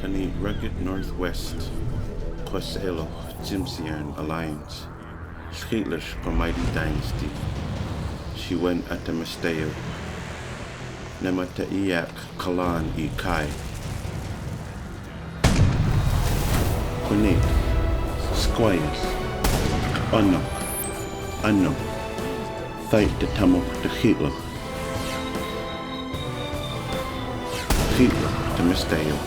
and the rugged northwest, Kwaselo, Tsimshian alliance, Schitlish mighty dynasty. She went at the Masteo, Nemata Iyak Kalan I Kai. Kunik, Squires, Unno, Fight the Tamok the Hitler to Masteo.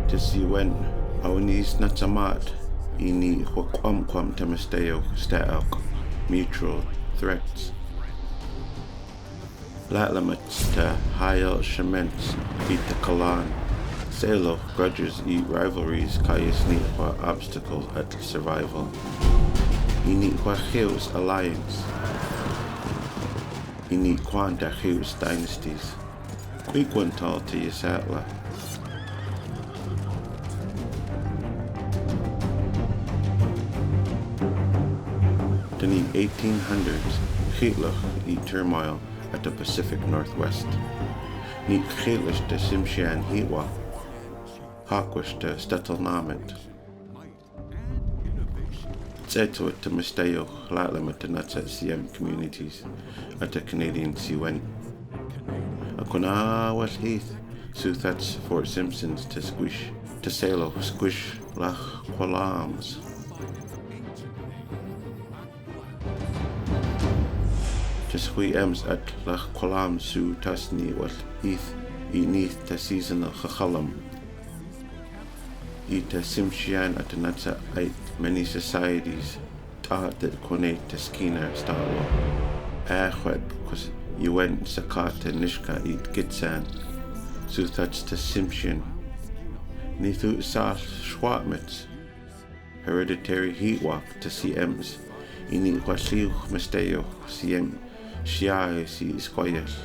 To see when Awanis Natsamat ini Huakwam to Masteo Staok mutual threats. Latlamats to Hayal Shements beat the Kalan. Salo grudges eat rivalries Kayas Nitwa obstacles at survival. Initwa Hills alliance. Initquanta Hills dynasties. Quequantal to Yasatla. In the 1800s, Hitler eat turmoil at the Pacific Northwest. Neat Hitler's de Tsimshian Hiwa, Hawkwish de Stetelnamet. Zeto to Misteo, Latlamet to Nuts at CM communities at the Canadian Siwen. Akona West Heath, Suthats Fort Simpsons to Squish, to Salo, Squish, Lach Qualams. Hui ems at Lach Qualam Su Tasni wat Heath Neath ta season of Chachalam. Ta Tsimshian at Natsa ait many societies taught that Kone ta Skina Stawa. Achwet was Yuen Sakata Nishka eat Gitsan. Suthats ta Tsimshian. Nithu Sal Schwatmets. Hereditary heat walk to CMs. Ini Wasiu Mesteo CM. Shiai si Squires.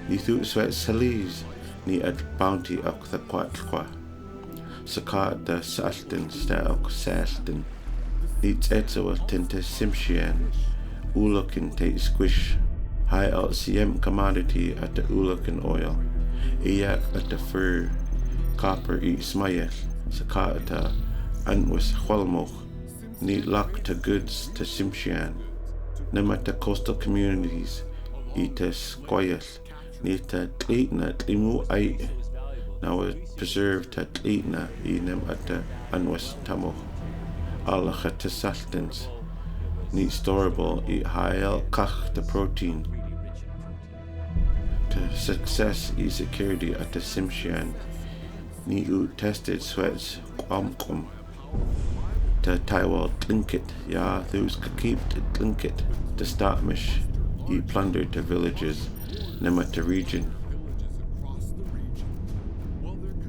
Nithu Sweat Salis ni at bounty up the Quatqua. Sakat the Salton Staok Salton. Eats Etzo Tinte Tsimshian. Ulukin Tate Squish. High out CM commodity at the Ulukin oil. Iyak at the fur. Copper eat Smayet. Sakata Antwis Hualmoch. Neat luck to goods to Tsimshian. Nemat the coastal communities. Ita Squires. Nita Tlitna Tlimu Ait. Now it's preserved at Tlitna. Enem at the Anwas Tamo. Allacha to Saltins. Neat storable. Eat Hael Kach the protein. To success e security at the Tsimshian. Neat tested sweats Quamquam. To Taiwan Tlingit, ya those keep to Tlingit, to Startmish, ye plundered the villages, Nemata region.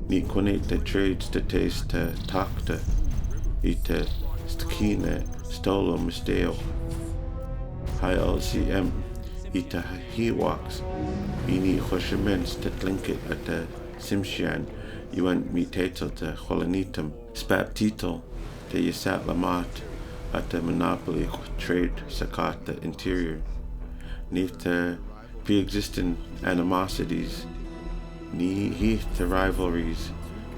Ni konate the trades to taste to Takta, ita Stkina, Stolo Misteo. High LCM, ita Hiwaks, ini Hoshimens to Tlingit at the Tsimshian, you went me tatel to Holanitum, Spat Tito. The Yasat Lamat at the monopoly trade Sakata interior. Neath the pre-existing animosities, ni heath the rivalries,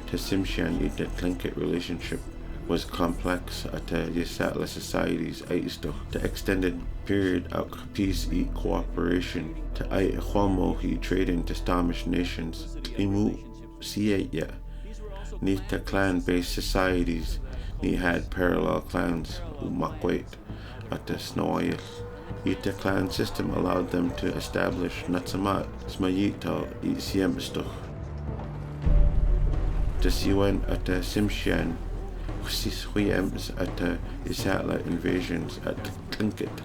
to Tsimshian eat the Tlingit relationship was complex at the Yasatla societies aisto. The extended period of peace eat cooperation to ait Hualmohi trading to Stamish nations. Imu Siya. Neath the clan-based societies. He had parallel clans Umakwait at the Snowyas. The clan system allowed them to establish Natsamat, Smayito, Siemstoch. The Siwen at the Tsimshian, Huiems at the Isatla invasions at Tlingit.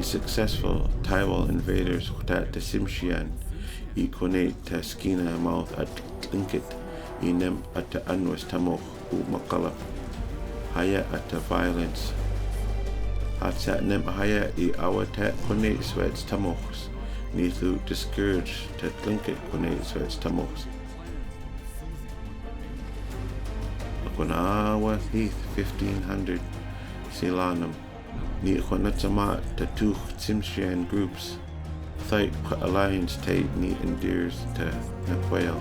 Successful Taiwan invaders at the Tsimshian, Equinate to Skina mouth at Tlingit. Inem at the Anwas Tamoch Makala. Haya at the violence. Hatsat nem haya I awatat konate sweats tamochs. Nithu discourage to Tlingit konate sweats tamochs. Quanawa Heath 1500 Silanum, Ni Quanatama to two Tsimshian groups, Thite Alliance Tate Ni endears to Naquail,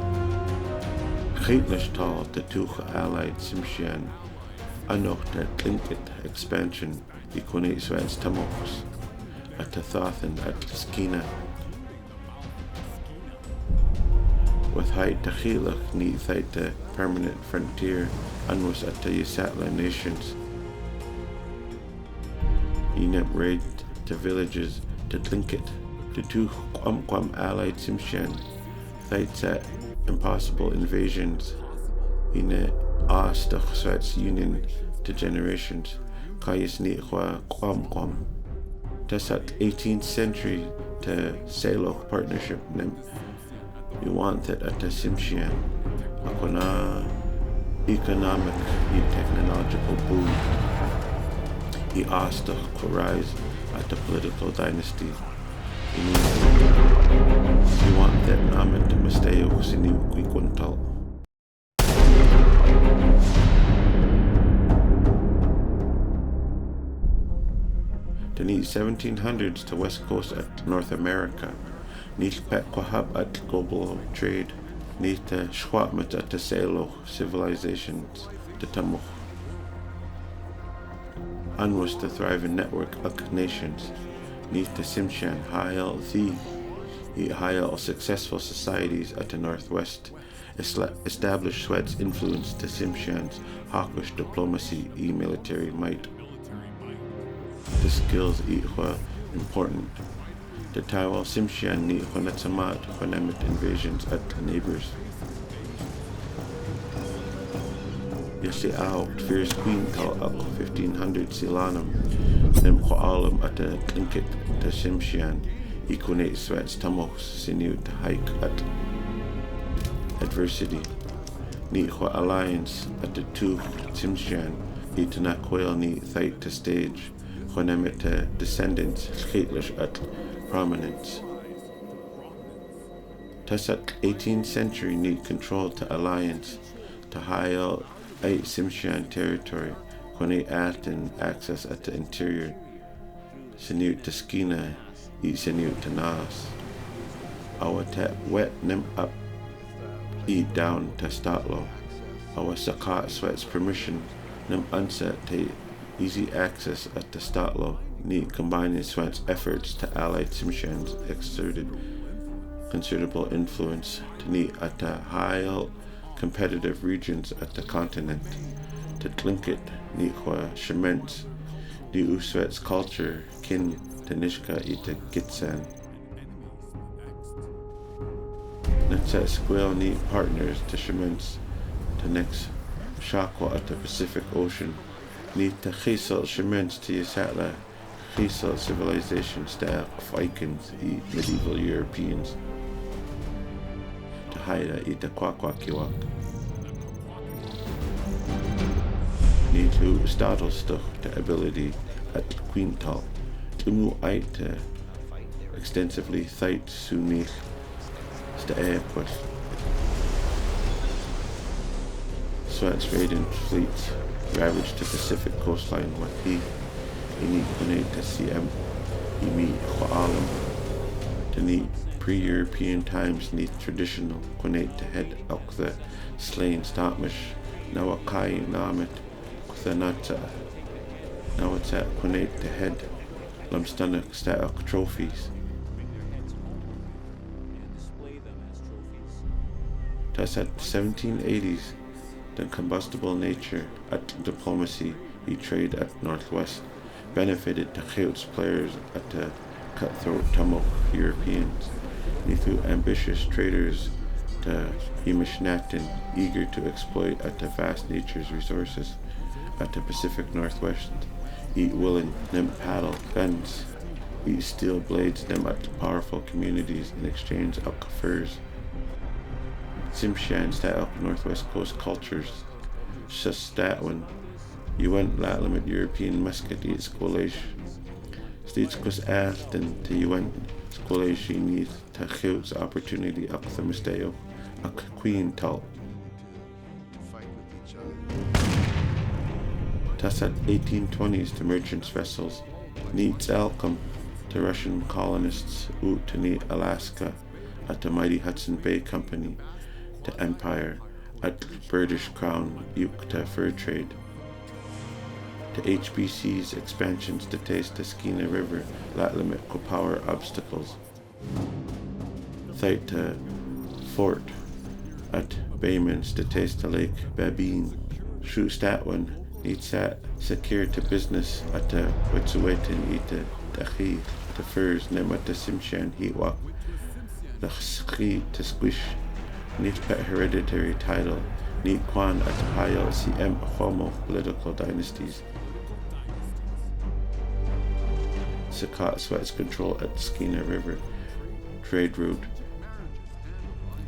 Heitlish Tall to two allied Tsimshian, Anoch to Tlingit expansion, Equinate Swans Tamokos, at the Thothan at Skina. With height to Chilach, Ni Thite to permanent frontier, and was at the Yasatla nations. Enep raid to villages to Tlingit, to two Quam allied Tsimshian, Thite at impossible invasions. Ine Astach Swats union to generations, Kayas Ni Quam. Tesat 18th century to Salo partnership nem. You want that at the Tsimshian, Akona economic and technological boom. He asked to rise at the political dynasty. You want that namen to mistake sini kwikuntal. The 1700s to West Coast at North America. Niet pet kwahab at global trade. Niet schwatmet at the Salo civilizations, the Tamuch. And was the thriving network of nations. Niet the Tsimshian, Hayal successful societies at the Northwest. Established Sweat's influence the Tsimshians, hawkish diplomacy, military might. The skills were important. The Taiwan Tsimshian ni Honatsamat Honamet invasions at the neighbors. Yasi out fierce queen call up 1500 Silanum, Nem Koalam at the Tlingit, the Tsimshian, Equinate Swats Tamos Sinu to hike at adversity. Ni alliance at the two Tsimshian, Itanaquail ni Thite to stage, Honamet descendants, Skatlish at prominence. Tesat 18th century need control to alliance to Hayal 8 Tsimshian territory, Kone Aten access at the interior, Sinut to Skina, Sinut to Nas. Our tap wet nem up, eat down to Statlo. Our Sakat Sweats permission, nem unset to easy access at the Statlo. Need combining Sweat's efforts to allied Tsimshians exerted considerable influence to need at the high competitive regions at the continent. To Tlingit, Nikwa Shements, the Uswet's culture, kin to Nishka ita Gitsan. Netset Squale need partners to Shements, to next Shakwa at the Pacific Ocean. Need to Chisel Shements to Yasatla. Chisel civilization style of Vikings, medieval Europeans. To Haida ita Kwakwakiwak. Need to Stadelstuch the ability at Queental. Tumu Aita extensively Thite Sunich the Airquest. Swats raiding fleets ravaged the Pacific coastline with he. Ini Kone to CM, Imi Koalam, to need pre-European times need traditional Kone to head up the slain Statmish, Nawakai Namet, Kuthanata, now it's at Kone to head Lamstanak Staak trophies. Thus at 1780s, the combustible nature at diplomacy he trade at Northwest. Benefited the Chilts players at the cutthroat Tamil Europeans, Nithu ambitious traders to Imishnatin, eager to exploit at the vast nature's resources at the Pacific Northwest, eat willing them paddle guns, eat steel blades them at powerful communities in exchange of furs. Tsimshian style Northwest Coast cultures, Saskatchewan. You went limit European musket eat squalish. States cause asked and to you went squalish need to Chilts opportunity up the mistake a queen tall. Fight with each other. Tasat 1820s to merchants' vessels, Neat Alcom to Russian colonists out to Neat Alaska at the mighty Hudson Bay Company to Empire at British Crown Uk to fur trade, to HBC's expansions to taste the Skeena River, that limit co power obstacles, Thite to Fort at Baymans to taste the Lake Babine, Shoot Statwin, Neat Sat, secure to business at the Wet'suwet'en Ita Dachi, the furs, nem at the Tsimshian Heatwalk, the Skri to Squish, Neat Pet hereditary title, Neat Kwan at the HLCM Homo political dynasties, Sakat Sweats control at the Skeena River, trade route,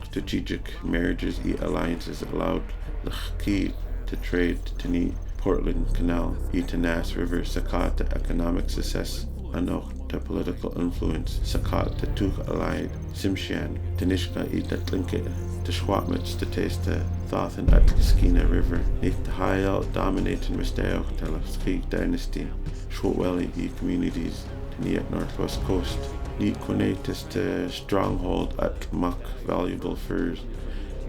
strategic marriages e alliances allowed the key to trade to Neat Portland Canal, e to Nass River, Sakat to economic success, Anoch to political influence, Sakat to Tuk allied, Tsimshian, to Nishka e to Tlingit, to Schwatmits to taste the Thothan at the Skeena River, Neat to Hayal dominating Misteoch to the Skik dynasty, Schwatwelly e communities to Neat northwest coast, Neat Quinatus to stronghold at Muck valuable furs,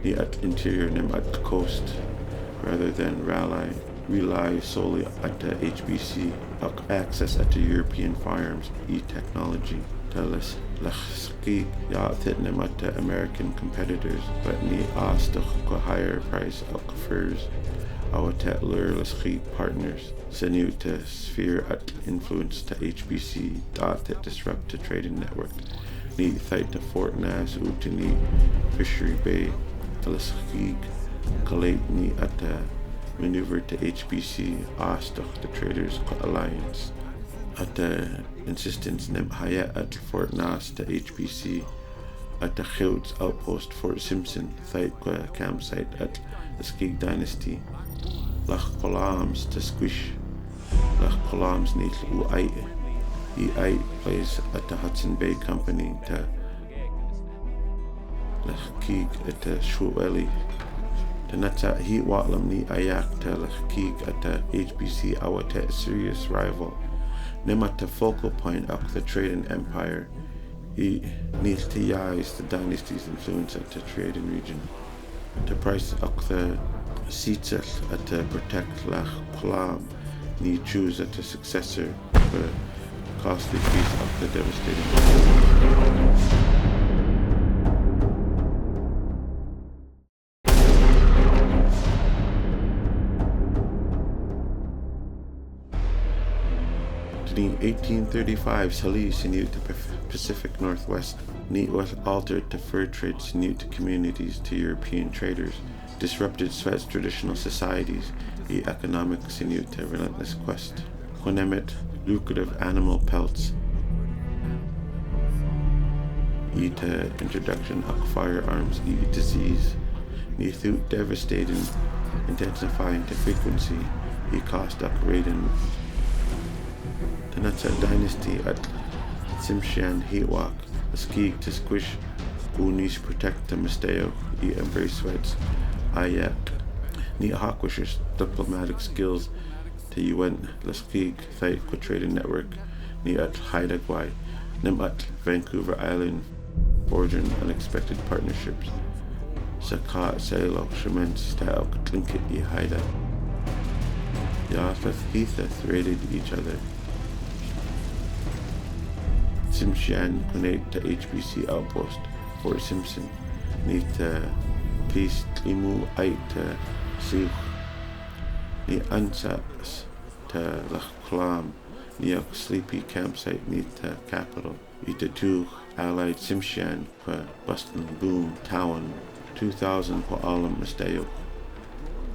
Neat at interior nem at the coast, rather than rely solely at the HBC, access at the European firearms e-technology, Teles Lachski Yathitnem at the American competitors, but ni Astuch go higher price of furs, Awatet Lurleski partners, Senu to sphere at influence to HBC, that disrupt the trading network, ni Thite to Fort Nass, Utini, Fishery Bay, Teleskig, Collate ni at the maneuver to HBC, Astuch the Traders Alliance. At the insistence nem Hayat at Fort Nass to HBC, at the Gouds outpost Fort Simpson, Thite campsite at the Skig dynasty, Lach Kolams to Squish, Lach Kolams neat Uait, E8 plays at the Hudson Bay Company to Lach Kig at the Schwatwelly. The Natsat Heat Watlam ni Ayak to Lachkig at the HBC Awatet serious rival. Nemat the focal point of the trading empire. He needs to use the dynasty's influence at the trading region. The price of the Sitzel at the protect Lach Kolam ni choose at the successor for costly piece of the devastating. In 1835, Salis in the Pacific Northwest, Neat was altered to fur trades new to communities to European traders, disrupted Sweat's traditional societies, economics in to relentless quest, Quenemet, lucrative animal pelts, to introduction of firearms, disease, Neat devastating, intensifying to frequency, cost of raiding. The Natsat dynasty at Tsimshian Heatwalk, the Skig to Squish, Unis protect the Misteo, embrace Sweats, Ayak, Ni Hawkwishers, diplomatic skills to UN, the Skig, Thite trading network, Ni at Haidagwai, Nim at Vancouver Island, forging unexpected partnerships, Sakat Sailo, Shaman style, Tlingit Haida, Yatheth Heatheth raided each other. Tsimshian Quinate to HBC outpost, Fort Simpson, Neat Peace Tlimu Ait to Siuch, Ni Ansats to Lach Kolam, Niok Sleepy campsite Neat capital, Ita Tu Allied Tsimshian Qua Bustin Boom Tawan, 2000 Qua Alam Misteo,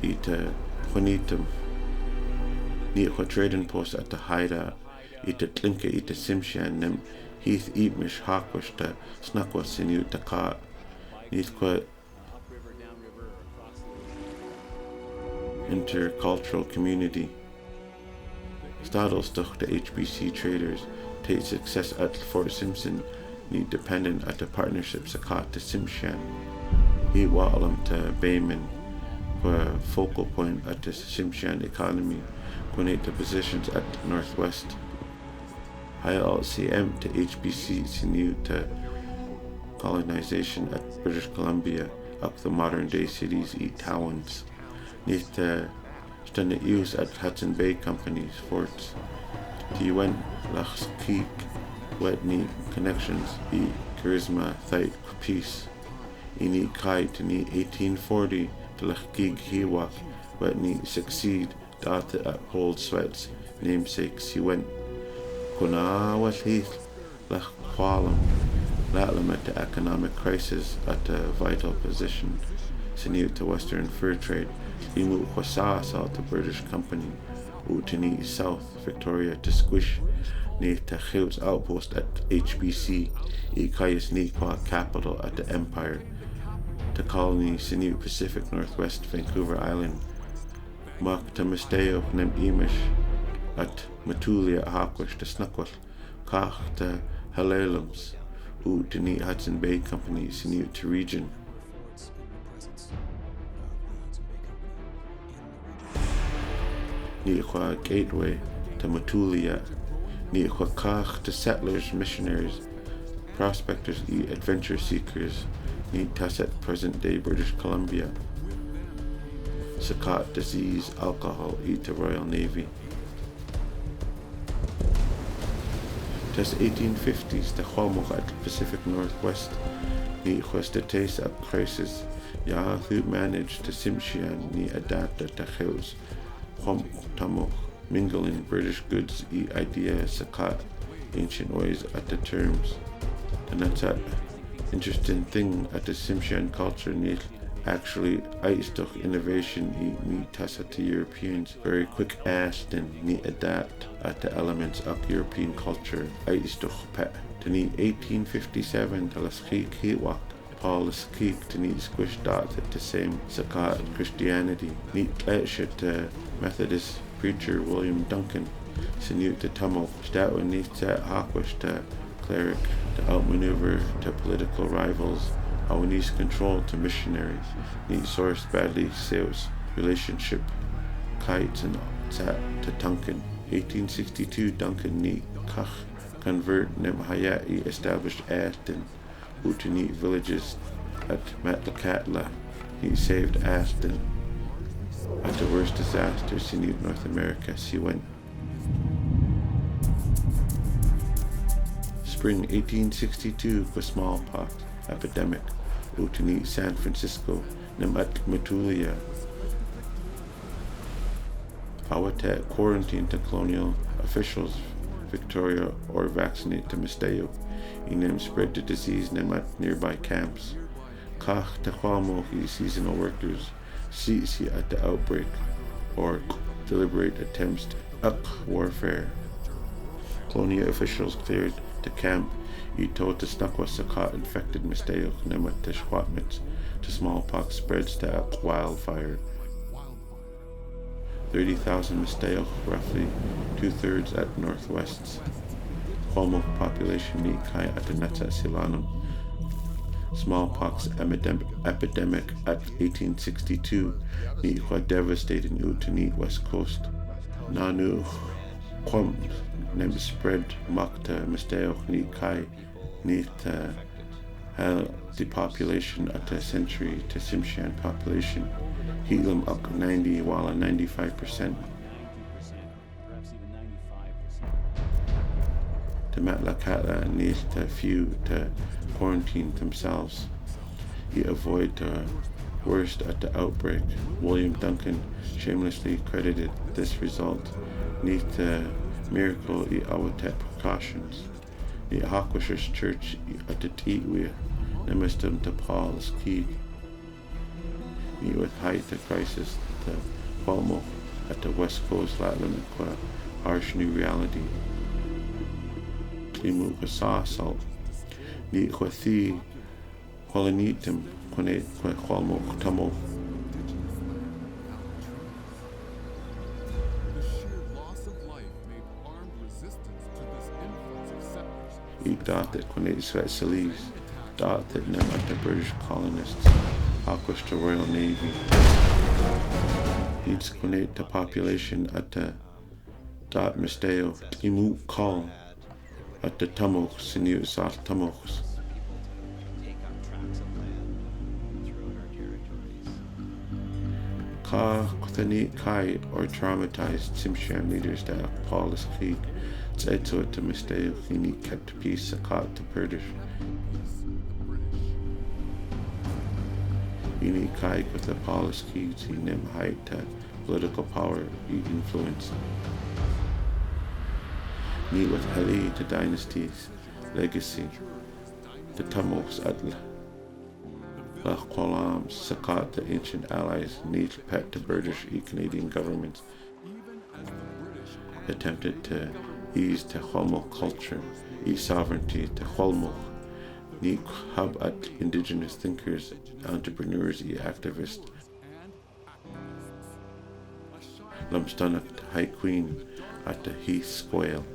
Ita Quinitum, Neat Qua trading post at the Haida, Ita Tlingit Ita Tsimshian Nem Heath Eatmish Hawkwish to Snukwa Sinu Takat, Neathquat intercultural community. Stadelstuch to HBC traders, take success at Fort Simpson, need dependent at the partnership Sakat to Tsimshian. He Walam to Bayman, for focal point at the Tsimshian economy, Quinate the positions at northwest. LCM to HBC sinu to colonization at British Columbia up the modern day cities e towns. Neath the stunnet use at Hudson Bay Company's forts. Tiwen Lachskik Wetni connections e charisma thite peace. Ini kai to ni 1840 to Lachkig Hiwak Wetni succeed data at hold sweats namesake Siwen. Kuna was heath Lach Qualam Latlam at the economic crisis at a vital position. Sinu to Western fur trade. Imu Hwasa south to British Company. Utini South Victoria to Squish. Near to Khil's outpost at HBC. Ikayas Nikwa capital at the Empire. To colony Sinu Pacific Northwest Vancouver Island. Mak to Misteo Nem Imish at Matulia Hakwish to Snuckwish. Kach to Halelums. Utini Hudson Bay Company Sinu to region. Niqua gateway to Matulia, Niqua Kach to settlers, missionaries, prospectors, adventure seekers, Ni Tasset present day British Columbia, Sakat disease, alcohol, to Royal Navy. Test 1850s to Huamok at Pacific Northwest, Ni Huestates at crisis, Yahu managed to Tsimshian, Ni adapta to Hills. Tamok, mingling British goods idea sakat ancient ways at the terms. And that's an interesting thing at the Tsimshian culture need actually aistoch innovation me tasa to Europeans very quick asked and ni adapt at the elements of European culture aistoch pet to ni 1857 to las Hiwak Paul Skik to need squish dot at the same sakat Christianity neat to Methodist preacher William Duncan sinute to Tummel Statwa neat set Hawkish to cleric to outmaneuver to political rivals Awanis control to missionaries neat source badly sales relationship kites and sat to Duncan 1862 Duncan neat kach convert nem hayati established Aston Utani villages at Matlakatla. He saved Aston. At the worst disasters in North America, she went. Spring 1862 was smallpox epidemic. Utani San Francisco, Nemat Matulia. Awatat quarantine to colonial officials, Victoria or vaccinate to Misteo. Inem spread the disease at nearby camps. Kach Tehuamohi seasonal workers see at the outbreak or deliberate attempts to warfare. Colonial officials cleared the camp. Ito to Snakwa Sakat infected Misteo Nemat Teshwatmits to smallpox spreads to wildfire. 30,000 Misteo, roughly 2/3 at northwests. Homo population ni kai at the Netza Silanum. Smallpox epidemic at 1862 ni devastating Utani West Coast. Nanu Kwam nem spread Makta Misteo ni kai ni ta the population at the century to Tsimshian population. Helam up 90 while 95%. The Matlakatla needs to few to quarantine themselves. He avoid the worst at the outbreak. William Duncan shamelessly credited this result. Need the miracle I awatet precautions. The Hawkwishers Church at the Teatwea, Nemistum to Paul's Key. Meet with height the crisis to Palmo at the West Coast Latlamikwa, harsh new reality. Klimu Kwasa salt. Ni Kwathi Holanitum Kwane Kwalmo Tumo. He thought that Kwane Sweat Salis, thought that none of the British colonists, Hawkish the Royal Navy. He'd Kwane the population at the dot misteo imu call at the Tamox sinu sal Tamox. Ka Kuthani Kai or traumatized Tsimshian leaders that Paulus Creek said to it to misteo he kept peace sakat to Kurdish. Ini Kai with the Paulus Creek he nim height to political power influence. Meet with Ali the dynasty's legacy, the Tamox at Halkomelem sakat the ancient allies need pet the British and Canadian governments attempted to ease the Holmo culture, sovereignty to Holmo, need hub at Indigenous thinkers, entrepreneurs and activists. Lumstanak High Queen at the Heath Squale.